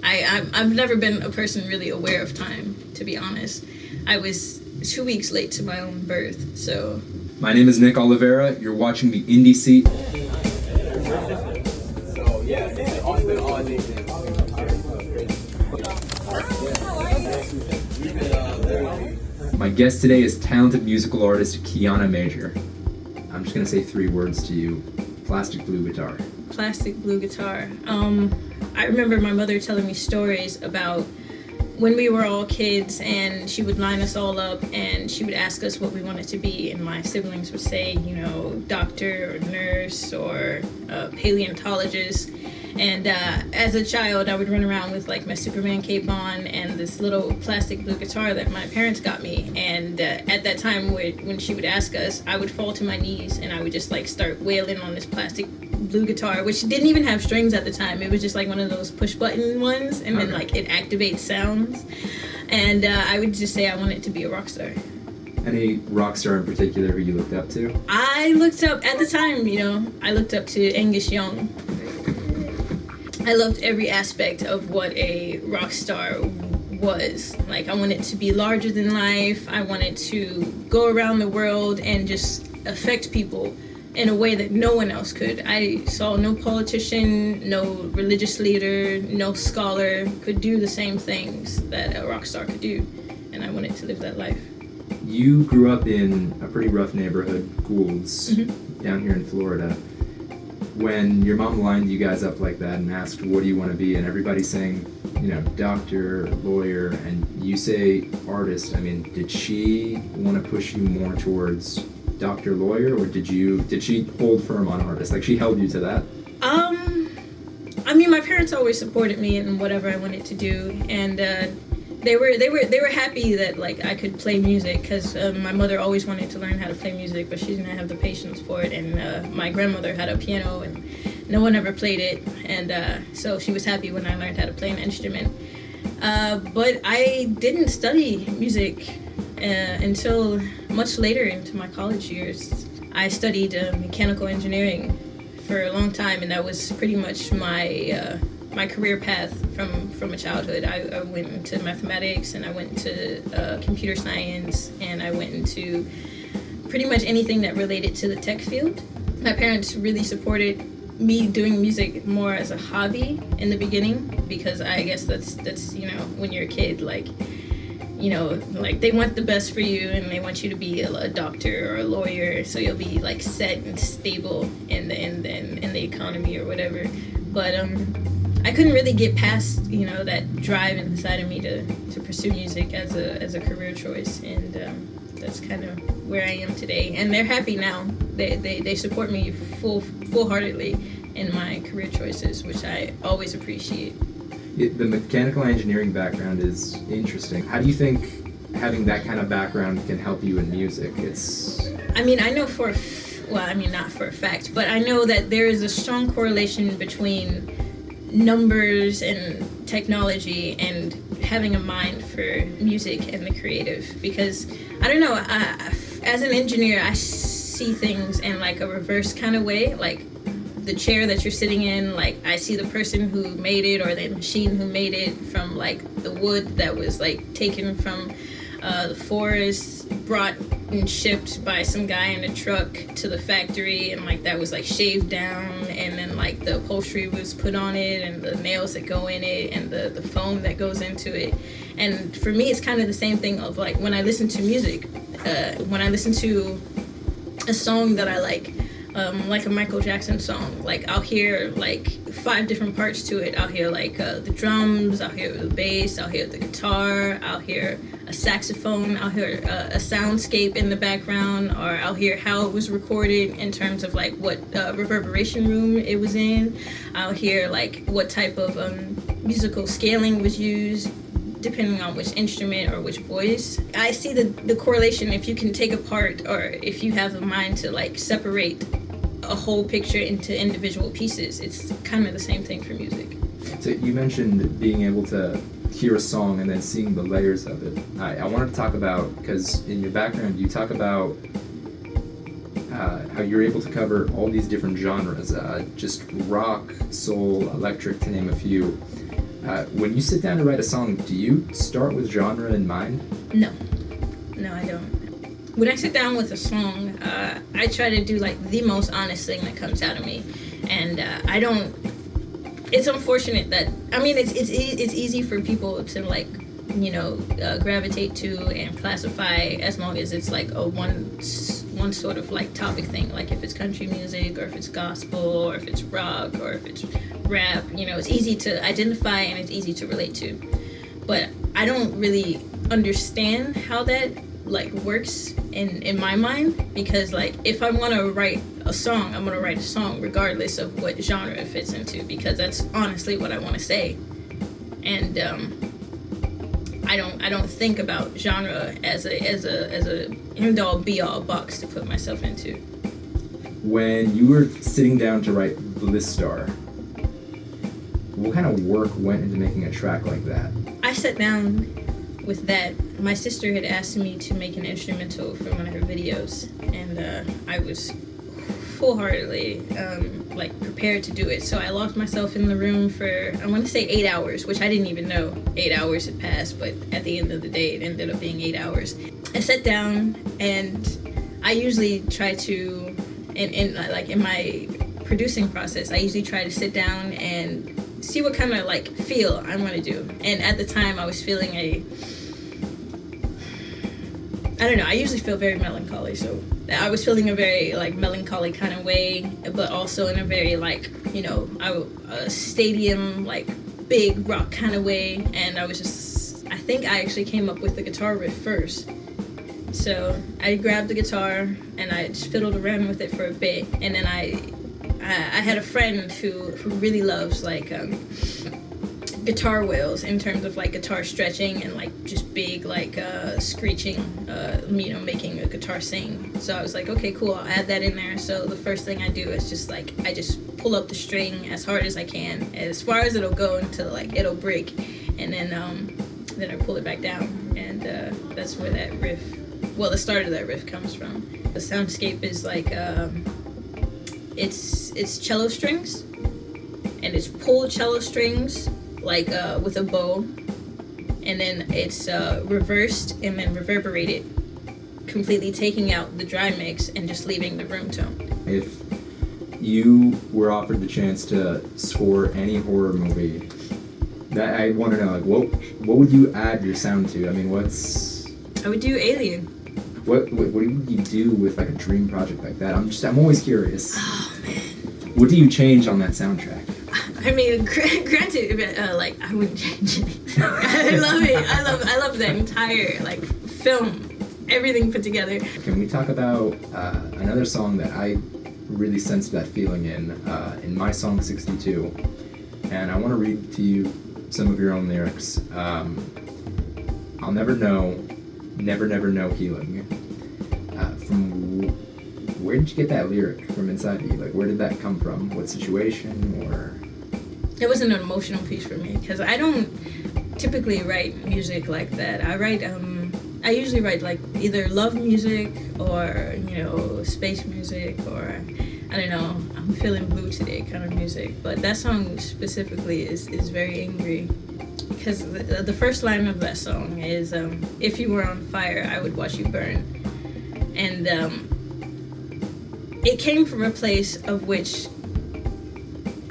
I've never been a person really aware of time, to be honest. I was 2 weeks late to my own birth, so... My name is Nick Olivera. You're watching the Indie Seat. My guest today is talented musical artist Quiana Major. I'm just going to say 3 words to you. Plastic blue guitar. Plastic blue guitar. I remember my mother telling me stories about when we were all kids, and she would line us all up and she would ask us what we wanted to be, and my siblings would say, you know, doctor or nurse or paleontologist. And as a child, I would run around with like my Superman cape on and this little plastic blue guitar that my parents got me. And at that time, when she would ask us, I would fall to my knees and I would just like start wailing on this plastic blue guitar, which didn't even have strings at the time. It was just like one of those push button ones, and then like it activates sounds. And I would just say I wanted to be a rock star. Any rock star in particular who you looked up to? I looked up, at the time, you know, I looked up to Angus Young. I loved every aspect of what a rock star was. Like, I wanted to be larger than life. I wanted to go around the world and just affect people in a way that no one else could. I saw no politician, no religious leader, no scholar could do the same things that a rock star could do. And I wanted to live that life. You grew up in a pretty rough neighborhood, Goulds, down here in Florida. When your mom lined you guys up like that and asked, what do you want to be? And everybody's saying, you know, doctor, lawyer, and you say artist. I mean, did she want to push you more towards doctor, lawyer, or did she hold firm on artist? Like, she held you to that? I mean, my parents always supported me in whatever I wanted to do, and they were happy that like I could play music, because my mother always wanted to learn how to play music, but she didn't have the patience for it, and my grandmother had a piano and no one ever played it, and so she was happy when I learned how to play an instrument. But I didn't study music until much later into my college years. I studied mechanical engineering for a long time, and that was pretty much my career path from a childhood. I went into mathematics, and I went into computer science, and I went into pretty much anything that related to the tech field. My parents really supported me doing music more as a hobby in the beginning, because I guess that's you know, when you're a kid, like, you know, like they want the best for you, and they want you to be a doctor or a lawyer, so you'll be like set and stable in the economy or whatever. But I couldn't really get past, you know, that drive inside of me to pursue music as a career choice, and that's kind of where I am today. And they're happy now. They support me full-heartedly in my career choices, which I always appreciate. The mechanical engineering background is interesting. How do you think having that kind of background can help you in music? I mean, I know not for a fact, but I know that there is a strong correlation between numbers and technology and having a mind for music and the creative, because I don't know, as an engineer, I see things in like a reverse kind of way. Like the chair that you're sitting in, like I see the person who made it, or the machine who made it, from like the wood that was like taken from the forest, brought and shipped by some guy in a truck to the factory, and like that was like shaved down, and then like the upholstery was put on it, and the nails that go in it, and the foam that goes into it. And for me, it's kind of the same thing of like when I listen to music, when I listen to a song that I like a Michael Jackson song, like I'll hear like 5 different parts to it. I'll hear like the drums, I'll hear the bass, I'll hear the guitar, I'll hear a saxophone, I'll hear a soundscape in the background, or I'll hear how it was recorded in terms of like what reverberation room it was in. I'll hear like what type of musical scaling was used, depending on which instrument or which voice. I see the correlation if you can take apart, or if you have a mind to like separate a whole picture into individual pieces. It's kind of the same thing for music. So you mentioned being able to hear a song and then seeing the layers of it. I wanted to talk about, because in your background you talk about how you're able to cover all these different genres, just rock, soul, electric, to name a few. When you sit down to write a song, do you start with genre in mind? No, I don't. When I sit down with a song, I try to do like the most honest thing that comes out of me, and I don't. It's unfortunate that it's easy for people to like gravitate to and classify as long as it's like a one sort of like topic thing, like if it's country music or if it's gospel or if it's rock or if it's rap. It's easy to identify and it's easy to relate to, but I don't really understand how that like works in my mind, because like if I want to write a song, I'm gonna write a song regardless of what genre it fits into, because that's honestly what I want to say. And I don't think about genre as a end all be all box to put myself into. When you were sitting down to write Blistar, what kind of work went into making a track like that? I sat down with that. My sister had asked me to make an instrumental for one of her videos, and I was full-heartedly prepared to do it. So I locked myself in the room for, I want to say 8 hours, which I didn't even know 8 hours had passed, but at the end of the day it ended up being 8 hours. I sat down, and I usually try to, in my producing process, I usually try to sit down and see what kind of like feel I want to do. And at the time I was feeling I usually feel very melancholy, so I was feeling a very like melancholy kind of way, but also in a very like a stadium like big rock kind of way. And I think I actually came up with the guitar riff first. So I grabbed the guitar and I just fiddled around with it for a bit, and then I had a friend who really loves like guitar wheels in terms of like guitar stretching and like just big like screeching, making a guitar sing. So I was like, okay, cool, I'll add that in there. So the first thing I do is just like I just pull up the string as hard as I can, as far as it'll go until like it'll break, and then I pull it back down, and that's where that riff, the start of that riff comes from. The soundscape is like it's cello strings, and it's pulled cello strings like with a bow, and then it's reversed and then reverberated, completely taking out the dry mix and just leaving the room tone. If you were offered the chance to score any horror movie, that I want to know, like what would you add your sound to? I mean, I would do Alien. What would you do with like a dream project like that? I'm always curious. Oh man. What do you change on that soundtrack? I mean, granted, I wouldn't change anything. I love it. I love that entire like film, everything put together. Can we talk about another song that I really sensed that feeling in my song 62? And I want to read to you some of your own lyrics. I'll never know, never know healing. From where did you get that lyric from inside of you? Like, where did that come from? What situation? Or it was an emotional piece for me, because I don't typically write music like that. I usually write like either love music or space music, or I don't know, I'm feeling blue today kind of music. But that song specifically is very angry, because the first line of that song is if you were on fire, I would watch you burn. And it came from a place of which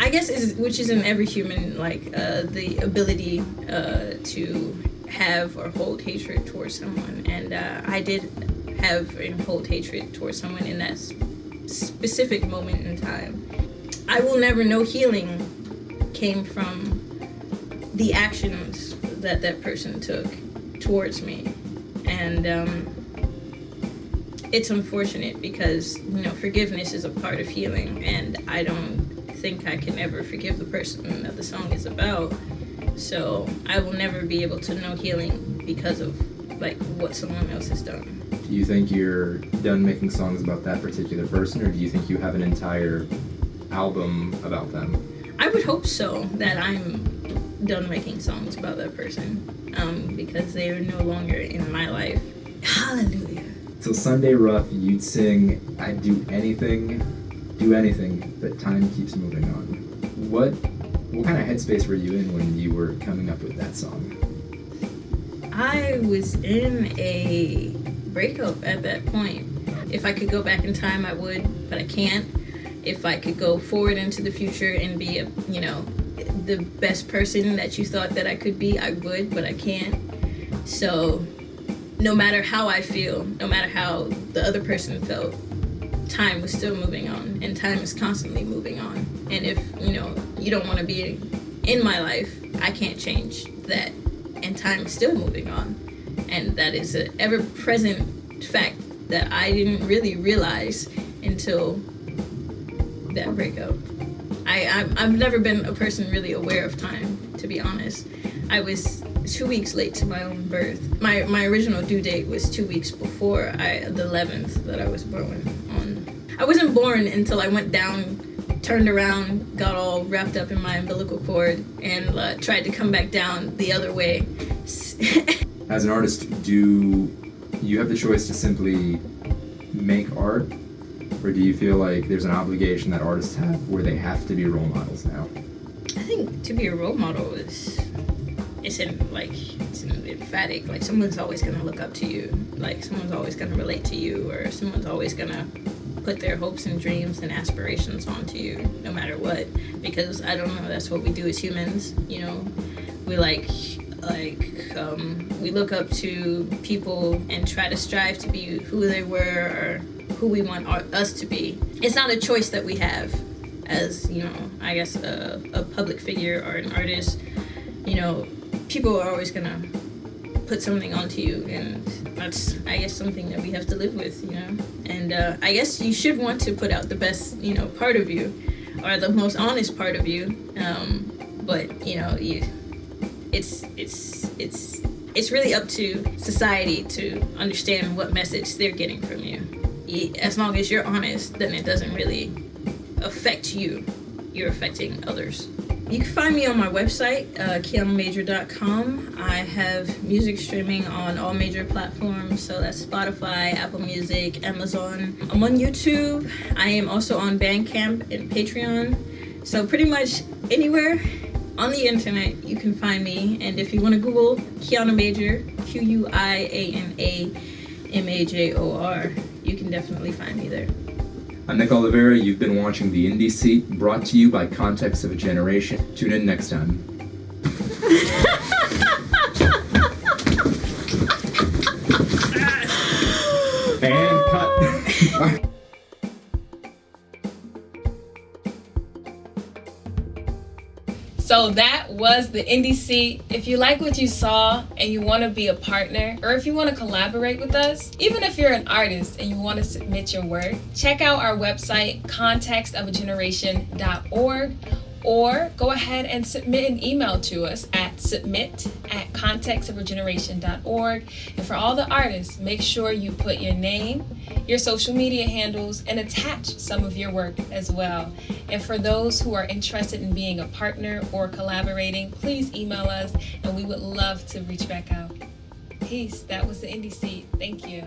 I guess which is in every human, like the ability to have or hold hatred towards someone. And I did have and hold hatred towards someone in that specific moment in time. I will never know healing came from the actions that person took towards me. And it's unfortunate, because forgiveness is a part of healing, and I don't think I can ever forgive the person that the song is about. So I will never be able to know healing because of like what someone else has done. Do you think you're done making songs about that particular person, or do you think you have an entire album about them? I would hope so, that I'm done making songs about that person, because they are no longer in my life. Hallelujah. So Sunday Rough, you'd sing, I'd do anything, but time keeps moving on. What What kind of headspace were you in when you were coming up with that song? I was in a breakup at that point. If I could go back in time, I would, but I can't. If I could go forward into the future and be the best person that you thought that I could be, I would, but I can't. So no matter how I feel, no matter how the other person felt, time was still moving on, and time is constantly moving on. And if you don't want to be in my life, I can't change that, and time is still moving on. And that is an ever-present fact that I didn't really realize until that breakup. I've never been a person really aware of time, to be honest. I was 2 weeks late to my own birth. My original due date was 2 weeks before the 11th that I was born on. I wasn't born until I went down, turned around, got all wrapped up in my umbilical cord, and tried to come back down the other way. As an artist, do you have the choice to simply make art, or do you feel like there's an obligation that artists have where they have to be role models now? I think to be a role model it's emphatic. Like, someone's always gonna look up to you. Like, someone's always gonna relate to you, or someone's always gonna put their hopes and dreams and aspirations onto you, no matter what. Because I don't know, that's what we do as humans. We look up to people and try to strive to be who they were or who we want us to be. It's not a choice that we have as, I guess a public figure or an artist. People are always gonna put something onto you, and that's, I guess, something that we have to live with, And I guess you should want to put out the best, part of you, or the most honest part of you. But it's really up to society to understand what message they're getting from you. As long as you're honest, then it doesn't really affect you. You're affecting others. You can find me on my website, QuianaMajor.com. I have music streaming on all major platforms, so that's Spotify, Apple Music, Amazon. I'm on YouTube. I am also on Bandcamp and Patreon. So pretty much anywhere on the internet you can find me. And if you want to Google Quiana Major, Quiana Major, you can definitely find me there. I'm Nick Olivera. You've been watching The Indie Seat, brought to you by Context of a Generation. Tune in next time. And cut. So that was The Indie Seat. If you like what you saw and you want to be a partner, or if you want to collaborate with us, even if you're an artist and you want to submit your work, check out our website, contextofageneration.org, or go ahead and submit an email to us at submit@contextofageneration.org. And for all the artists, make sure you put your name, your social media handles, and attach some of your work as well. And for those who are interested in being a partner or collaborating, please email us, and we would love to reach back out. Peace. That was The Indie Seat. Thank you.